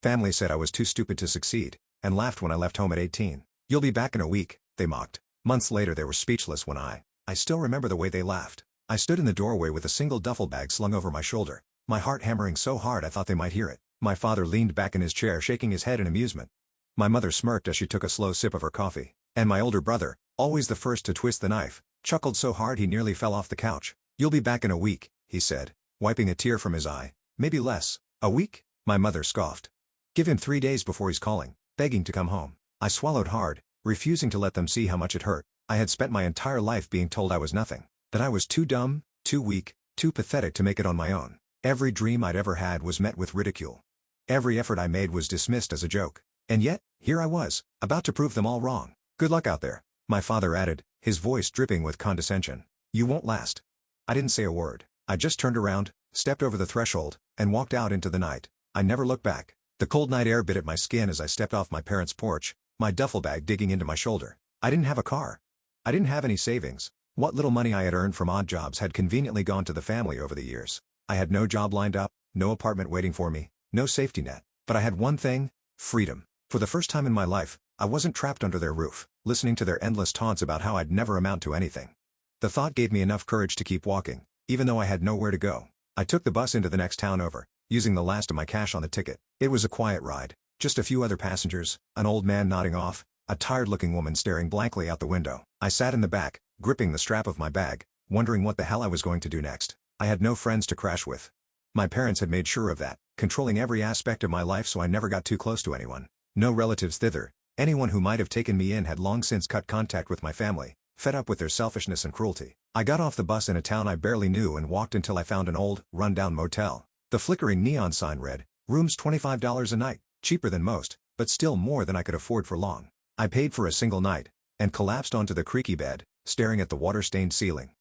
Family said I was too stupid to succeed, and laughed when I left home at 18. "You'll be back in a week," they mocked. Months later they were speechless when I still remember the way they laughed. I stood in the doorway with a single duffel bag slung over my shoulder, my heart hammering so hard I thought they might hear it. My father leaned back in his chair shaking his head in amusement. My mother smirked as she took a slow sip of her coffee, and my older brother, always the first to twist the knife, chuckled so hard he nearly fell off the couch. "You'll be back in a week," he said, wiping a tear from his eye. "Maybe less." "A week?" my mother scoffed. "Give him 3 days before he's calling, begging to come home." I swallowed hard, refusing to let them see how much it hurt. I had spent my entire life being told I was nothing, that I was too dumb, too weak, too pathetic to make it on my own. Every dream I'd ever had was met with ridicule. Every effort I made was dismissed as a joke. And yet, here I was, about to prove them all wrong. "Good luck out there," my father added, his voice dripping with condescension. "You won't last." I didn't say a word. I just turned around, stepped over the threshold, and walked out into the night. I never looked back. The cold night air bit at my skin as I stepped off my parents' porch, my duffel bag digging into my shoulder. I didn't have a car. I didn't have any savings. What little money I had earned from odd jobs had conveniently gone to the family over the years. I had no job lined up, no apartment waiting for me, no safety net. But I had one thing: freedom. For the first time in my life, I wasn't trapped under their roof, listening to their endless taunts about how I'd never amount to anything. The thought gave me enough courage to keep walking, even though I had nowhere to go. I took the bus into the next town over, using the last of my cash on the ticket. It was a quiet ride, just a few other passengers, an old man nodding off, a tired-looking woman staring blankly out the window. I sat in the back, gripping the strap of my bag, wondering what the hell I was going to do next. I had no friends to crash with. My parents had made sure of that, controlling every aspect of my life so I never got too close to anyone. No relatives thither. Anyone who might have taken me in had long since cut contact with my family, fed up with their selfishness and cruelty. I got off the bus in a town I barely knew and walked until I found an old, run-down motel. The flickering neon sign read, "Rooms $25 a night," cheaper than most, but still more than I could afford for long. I paid for a single night, and collapsed onto the creaky bed, staring at the water-stained ceiling.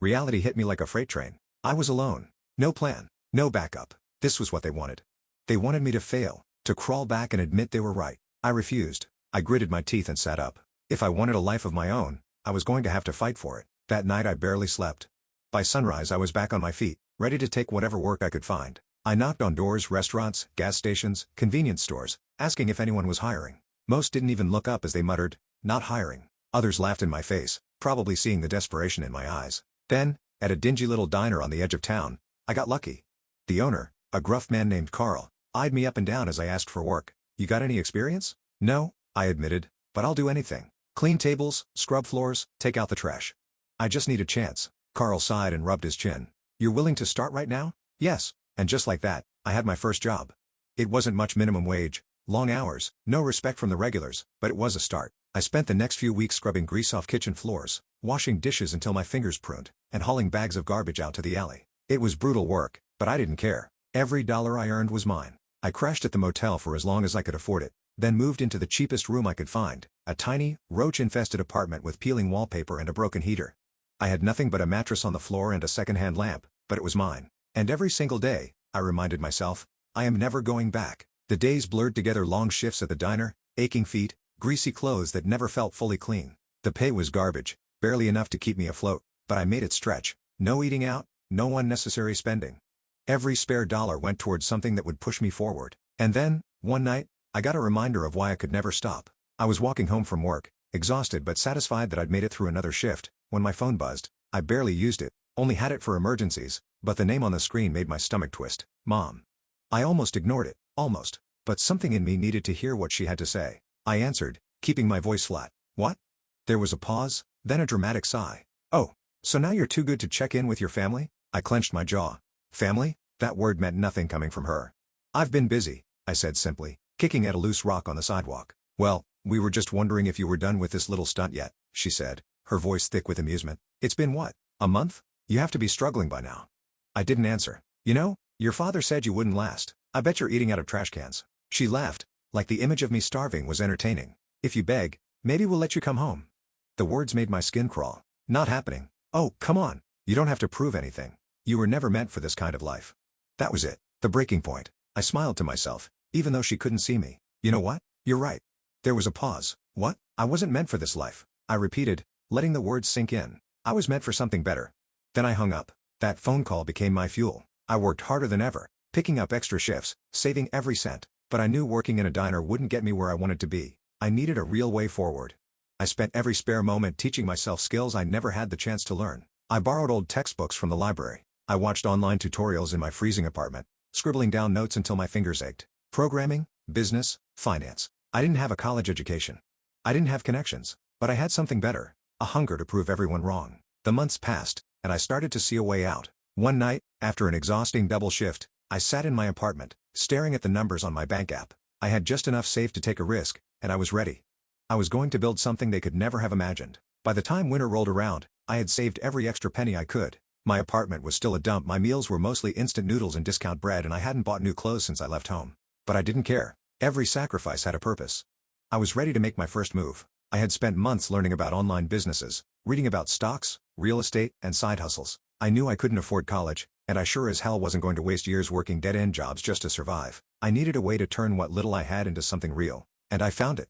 Reality hit me like a freight train. I was alone. No plan. No backup. This was what they wanted. They wanted me to fail, to crawl back and admit they were right. I refused. I gritted my teeth and sat up. If I wanted a life of my own, I was going to have to fight for it. That night I barely slept. By sunrise I was back on my feet, ready to take whatever work I could find. I knocked on doors, restaurants, gas stations, convenience stores, asking if anyone was hiring. Most didn't even look up as they muttered, "Not hiring." Others laughed in my face, probably seeing the desperation in my eyes. Then, at a dingy little diner on the edge of town, I got lucky. The owner, a gruff man named Carl, eyed me up and down as I asked for work. "You got any experience?" "No," I admitted, "but I'll do anything. Clean tables, scrub floors, take out the trash. I just need a chance." Carl sighed and rubbed his chin. "You're willing to start right now?" "Yes." And just like that, I had my first job. It wasn't much minimum wage, long hours, no respect from the regulars, but it was a start. I spent the next few weeks scrubbing grease off kitchen floors, washing dishes until my fingers pruned, and hauling bags of garbage out to the alley. It was brutal work, but I didn't care. Every dollar I earned was mine. I crashed at the motel for as long as I could afford it, then moved into the cheapest room I could find, a tiny, roach-infested apartment with peeling wallpaper and a broken heater. I had nothing but a mattress on the floor and a second-hand lamp, but it was mine. And every single day, I reminded myself, I am never going back. The days blurred together: long shifts at the diner, aching feet, greasy clothes that never felt fully clean. The pay was garbage, barely enough to keep me afloat, but I made it stretch. No eating out, no unnecessary spending. Every spare dollar went towards something that would push me forward. And then, one night, I got a reminder of why I could never stop. I was walking home from work, exhausted but satisfied that I'd made it through another shift, when my phone buzzed. I barely used it, only had it for emergencies, but the name on the screen made my stomach twist. Mom. I almost ignored it, almost, but something in me needed to hear what she had to say. I answered, keeping my voice flat. "What?" There was a pause, then a dramatic sigh. "Oh, so now you're too good to check in with your family?" I clenched my jaw. Family? That word meant nothing coming from her. "I've been busy," I said simply, kicking at a loose rock on the sidewalk. "Well, we were just wondering if you were done with this little stunt yet," she said, her voice thick with amusement. "It's been what, a month? You have to be struggling by now." I didn't answer. "You know, your father said you wouldn't last. I bet you're eating out of trash cans." She laughed, like the image of me starving was entertaining. "If you beg, maybe we'll let you come home." The words made my skin crawl. "Not happening." "Oh, come on. You don't have to prove anything. You were never meant for this kind of life." That was it, the breaking point. I smiled to myself, even though she couldn't see me. "You know what? You're right." There was a pause. "What?" "I wasn't meant for this life," I repeated, letting the words sink in. "I was meant for something better." Then I hung up. That phone call became my fuel. I worked harder than ever, picking up extra shifts, saving every cent. But I knew working in a diner wouldn't get me where I wanted to be. I needed a real way forward. I spent every spare moment teaching myself skills I never had the chance to learn. I borrowed old textbooks from the library. I watched online tutorials in my freezing apartment, scribbling down notes until my fingers ached. Programming, business, finance. I didn't have a college education. I didn't have connections, but I had something better, a hunger to prove everyone wrong. The months passed, and I started to see a way out. One night, after an exhausting double shift, I sat in my apartment, staring at the numbers on my bank app. I had just enough saved to take a risk, and I was ready. I was going to build something they could never have imagined. By the time winter rolled around, I had saved every extra penny I could. My apartment was still a dump. My meals were mostly instant noodles and discount bread, and I hadn't bought new clothes since I left home. But I didn't care. Every sacrifice had a purpose. I was ready to make my first move. I had spent months learning about online businesses, reading about stocks, real estate, and side hustles. I knew I couldn't afford college, and I sure as hell wasn't going to waste years working dead-end jobs just to survive. I needed a way to turn what little I had into something real, and I found it.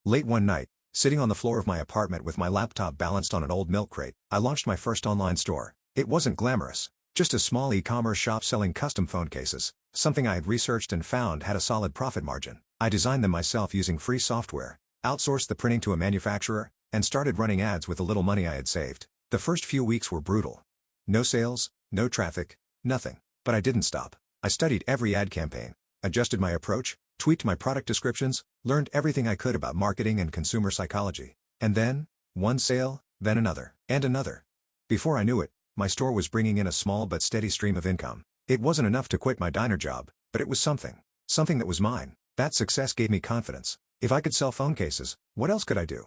Late one night, sitting on the floor of my apartment with my laptop balanced on an old milk crate, I launched my first online store. It wasn't glamorous, just a small e-commerce shop selling custom phone cases, something I had researched and found had a solid profit margin. I designed them myself using free software, outsourced the printing to a manufacturer, and started running ads with the little money I had saved. The first few weeks were brutal. No sales, no traffic, nothing. But I didn't stop. I studied every ad campaign, adjusted my approach, tweaked my product descriptions, learned everything I could about marketing and consumer psychology. And then, one sale, then another, and another. Before I knew it, my store was bringing in a small but steady stream of income. It wasn't enough to quit my diner job, but it was something. Something that was mine. That success gave me confidence. If I could sell phone cases, what else could I do?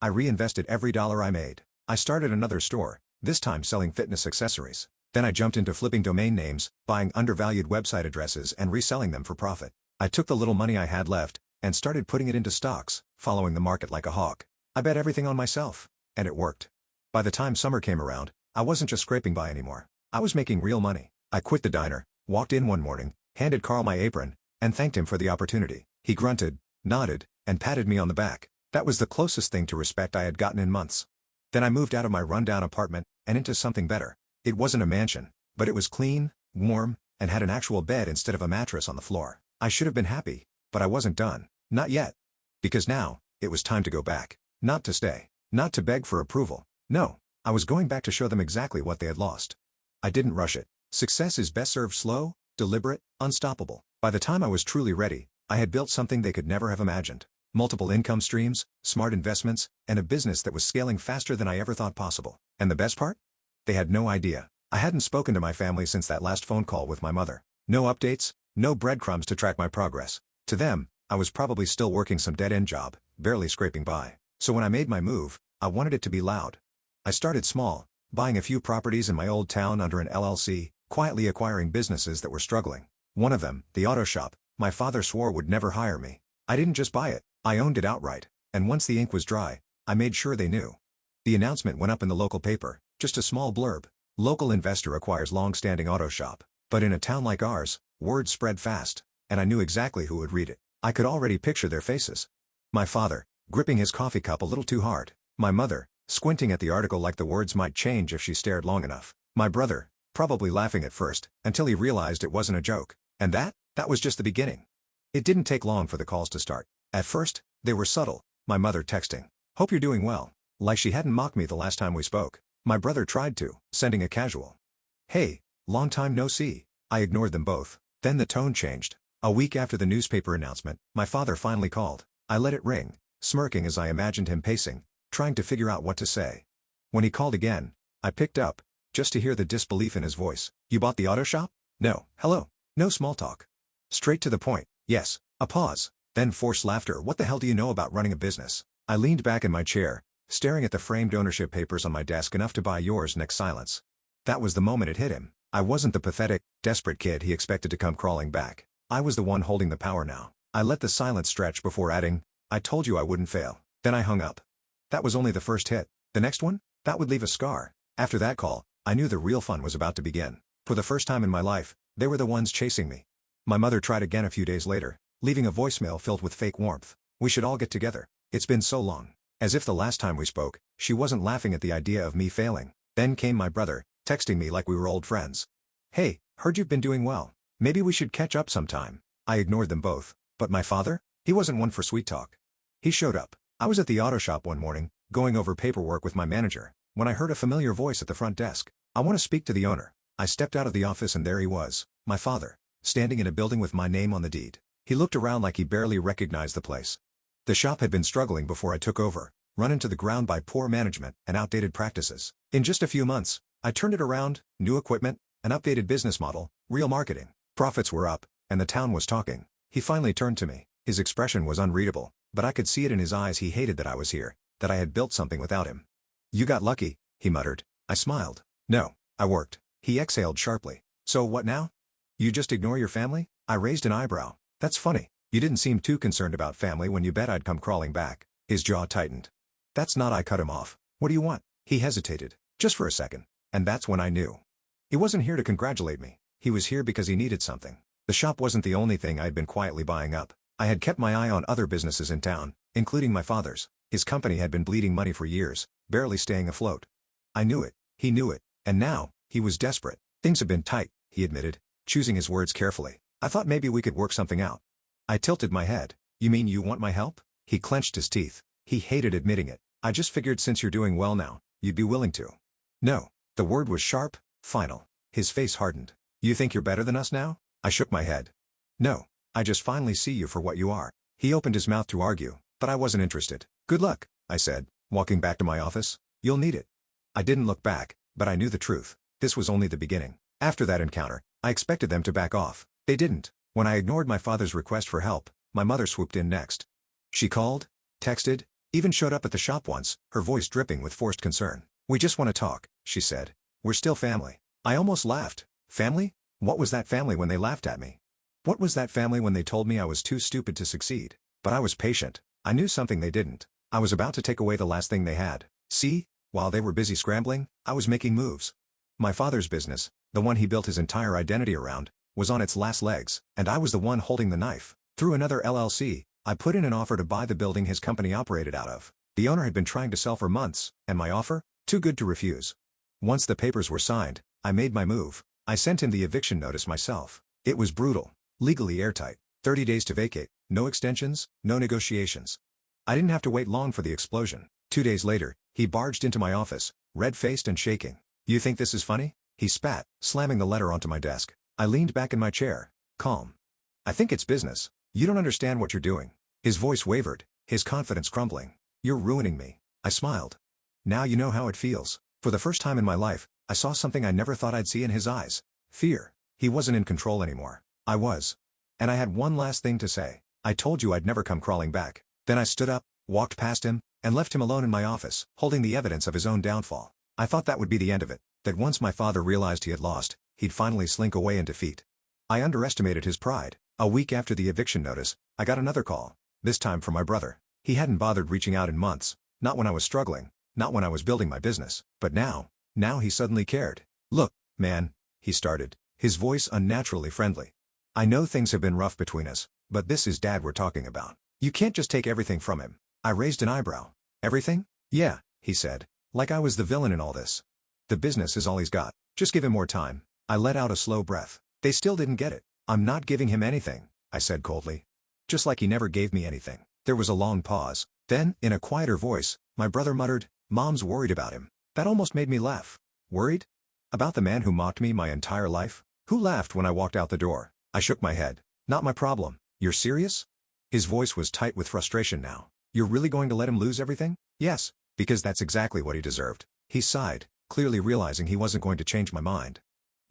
I reinvested every dollar I made. I started another store, this time selling fitness accessories. Then I jumped into flipping domain names, buying undervalued website addresses and reselling them for profit. I took the little money I had left, and started putting it into stocks, following the market like a hawk. I bet everything on myself. And it worked. By the time summer came around, I wasn't just scraping by anymore. I was making real money. I quit the diner, walked in one morning, handed Carl my apron, and thanked him for the opportunity. He grunted, nodded, and patted me on the back. That was the closest thing to respect I had gotten in months. Then I moved out of my rundown apartment, and into something better. It wasn't a mansion, but it was clean, warm, and had an actual bed instead of a mattress on the floor. I should have been happy, but I wasn't done. Not yet. Because now, it was time to go back. Not to stay. Not to beg for approval. No, I was going back to show them exactly what they had lost. I didn't rush it. Success is best served slow, deliberate, unstoppable. By the time I was truly ready, I had built something they could never have imagined. Multiple income streams, smart investments, and a business that was scaling faster than I ever thought possible. And the best part? They had no idea. I hadn't spoken to my family since that last phone call with my mother. No updates, no breadcrumbs to track my progress. To them, I was probably still working some dead-end job, barely scraping by. So when I made my move, I wanted it to be loud. I started small, buying a few properties in my old town under an LLC, quietly acquiring businesses that were struggling. One of them, the auto shop, my father swore would never hire me. I didn't just buy it, I owned it outright. And once the ink was dry, I made sure they knew. The announcement went up in the local paper, just a small blurb. Local investor acquires long-standing auto shop. But in a town like ours, word spread fast, and I knew exactly who would read it. I could already picture their faces. My father, gripping his coffee cup a little too hard. My mother, squinting at the article like the words might change if she stared long enough. My brother, probably laughing at first, until he realized it wasn't a joke. And that was just the beginning. It didn't take long for the calls to start. At first, they were subtle. My mother texting, "Hope you're doing well," like she hadn't mocked me the last time we spoke. My brother tried to, sending a casual, "Hey, long time no see." I ignored them both. Then the tone changed. A week after the newspaper announcement, my father finally called. I let it ring, smirking as I imagined him pacing, trying to figure out what to say. When he called again, I picked up, just to hear the disbelief in his voice. "You bought the auto shop?" "No, hello." No small talk. Straight to the point. "Yes." A pause. Then forced laughter. "What the hell do you know about running a business?" I leaned back in my chair, staring at the framed ownership papers on my desk. "Enough to buy yours." Next silence. That was the moment it hit him. I wasn't the pathetic, desperate kid he expected to come crawling back. I was the one holding the power now. I let the silence stretch before adding, "I told you I wouldn't fail." Then I hung up. That was only the first hit. The next one? That would leave a scar. After that call, I knew the real fun was about to begin. For the first time in my life, they were the ones chasing me. My mother tried again a few days later, leaving a voicemail filled with fake warmth. "We should all get together. It's been so long." As if the last time we spoke, she wasn't laughing at the idea of me failing. Then came my brother, texting me like we were old friends. "Hey, heard you've been doing well. Maybe we should catch up sometime." I ignored them both, But my father? He wasn't one for sweet talk. He showed up. I was at the auto shop one morning, going over paperwork with my manager, when I heard a familiar voice at the front desk. "I want to speak to the owner." I stepped out of the office and there he was, my father, standing in a building with my name on the deed. He looked around like he barely recognized the place. The shop had been struggling before I took over, run into the ground by poor management and outdated practices. In just a few months, I turned it around, new equipment, an updated business model, real marketing. Profits were up, and the town was talking. He finally turned to me. His expression was unreadable, but I could see it in his eyes. He hated that I was here, that I had built something without him. "You got lucky," he muttered. I smiled. "No, I worked." He exhaled sharply. "So what now? You just ignore your family?" I raised an eyebrow. "That's funny. You didn't seem too concerned about family when you bet I'd come crawling back." His jaw tightened. "That's not." I cut him off. "What do you want?" He hesitated, just for a second, and that's when I knew. He wasn't here to congratulate me. He was here because he needed something. The shop wasn't the only thing I had been quietly buying up. I had kept my eye on other businesses in town, including my father's. His company had been bleeding money for years, barely staying afloat. I knew it, he knew it, and now, he was desperate. "Things have been tight," he admitted, choosing his words carefully. "I thought maybe we could work something out." I tilted my head. "You mean you want my help?" He clenched his teeth. He hated admitting it. "I just figured since you're doing well now, you'd be willing to." "No." The word was sharp, final. His face hardened. "You think you're better than us now?" I shook my head. "No. I just finally see you for what you are." He opened his mouth to argue, but I wasn't interested. "Good luck," I said, walking back to my office. "You'll need it." I didn't look back, but I knew the truth. This was only the beginning. After that encounter, I expected them to back off. They didn't. When I ignored my father's request for help, my mother swooped in next. She called, texted, even showed up at the shop once, her voice dripping with forced concern. "We just want to talk," she said. "We're still family." I almost laughed. Family? What was that family when they laughed at me? What was that family when they told me I was too stupid to succeed? But I was patient. I knew something they didn't. I was about to take away the last thing they had. See? While they were busy scrambling, I was making moves. My father's business, the one he built his entire identity around, was on its last legs, and I was the one holding the knife. Through another LLC, I put in an offer to buy the building his company operated out of. The owner had been trying to sell for months, and my offer? Too good to refuse. Once the papers were signed, I made my move. I sent him the eviction notice myself. It was brutal. Legally airtight. 30 days to vacate. No extensions, no negotiations. I didn't have to wait long for the explosion. 2 days later, he barged into my office, red-faced and shaking. "You think this is funny?" He spat, slamming the letter onto my desk. I leaned back in my chair, calm. "I think it's business. You don't understand what you're doing." His voice wavered, his confidence crumbling. "You're ruining me." I smiled. "Now you know how it feels." For the first time in my life, I saw something I never thought I'd see in his eyes. Fear. He wasn't in control anymore. I was. And I had one last thing to say. "I told you I'd never come crawling back." Then I stood up, walked past him, and left him alone in my office, holding the evidence of his own downfall. I thought that would be the end of it, that once my father realized he had lost, he'd finally slink away in defeat. I underestimated his pride. A week after the eviction notice, I got another call, this time from my brother. He hadn't bothered reaching out in months, not when I was struggling, not when I was building my business, but now he suddenly cared. "Look, man," he started, his voice unnaturally friendly. "I know things have been rough between us, but this is Dad we're talking about. You can't just take everything from him." I raised an eyebrow. "Everything?" "Yeah," he said, like I was the villain in all this. "The business is all he's got. Just give him more time." I let out a slow breath. They still didn't get it. "I'm not giving him anything," I said coldly. Just like he never gave me anything. There was a long pause. Then, in a quieter voice, my brother muttered, "Mom's worried about him." That almost made me laugh. Worried? About the man who mocked me my entire life? Who laughed when I walked out the door? I shook my head. "Not my problem." "You're serious?" His voice was tight with frustration now. "You're really going to let him lose everything?" "Yes, because that's exactly what he deserved." He sighed, clearly realizing he wasn't going to change my mind.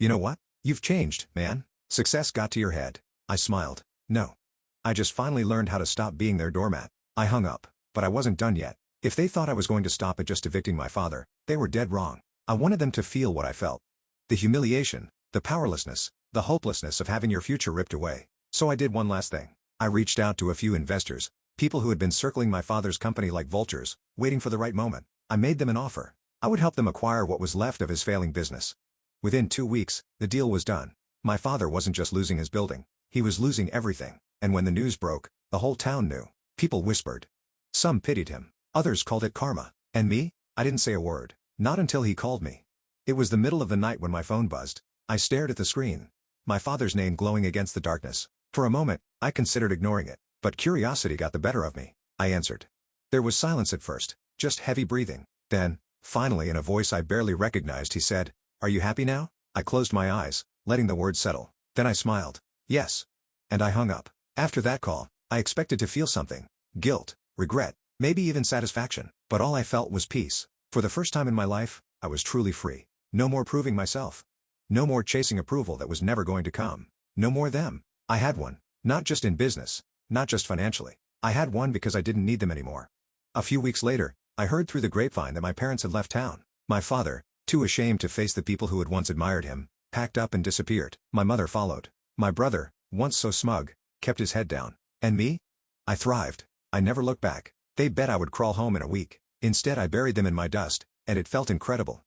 "You know what? You've changed, man. Success got to your head." I smiled. "No. I just finally learned how to stop being their doormat." I hung up, but I wasn't done yet. If they thought I was going to stop at just evicting my father, they were dead wrong. I wanted them to feel what I felt. The humiliation, the powerlessness, the hopelessness of having your future ripped away. So I did one last thing. I reached out to a few investors, people who had been circling my father's company like vultures, waiting for the right moment. I made them an offer. I would help them acquire what was left of his failing business. Within 2 weeks, the deal was done. My father wasn't just losing his building, he was losing everything. And when the news broke, the whole town knew. People whispered. Some pitied him. Others called it karma. And me? I didn't say a word. Not until he called me. It was the middle of the night when my phone buzzed. I stared at the screen. My father's name glowing against the darkness. For a moment, I considered ignoring it, but curiosity got the better of me. I answered. There was silence at first, just heavy breathing. Then, finally in a voice I barely recognized he said, "Are you happy now?" I closed my eyes, letting the words settle. Then I smiled. "Yes." And I hung up. After that call, I expected to feel something. Guilt, regret, maybe even satisfaction. But all I felt was peace. For the first time in my life, I was truly free. No more proving myself. No more chasing approval that was never going to come. No more them. I had one. Not just in business. Not just financially. I had one because I didn't need them anymore. A few weeks later, I heard through the grapevine that my parents had left town. My father, too ashamed to face the people who had once admired him, packed up and disappeared. My mother followed. My brother, once so smug, kept his head down. And me? I thrived. I never looked back. They bet I would crawl home in a week. Instead I buried them in my dust, and it felt incredible.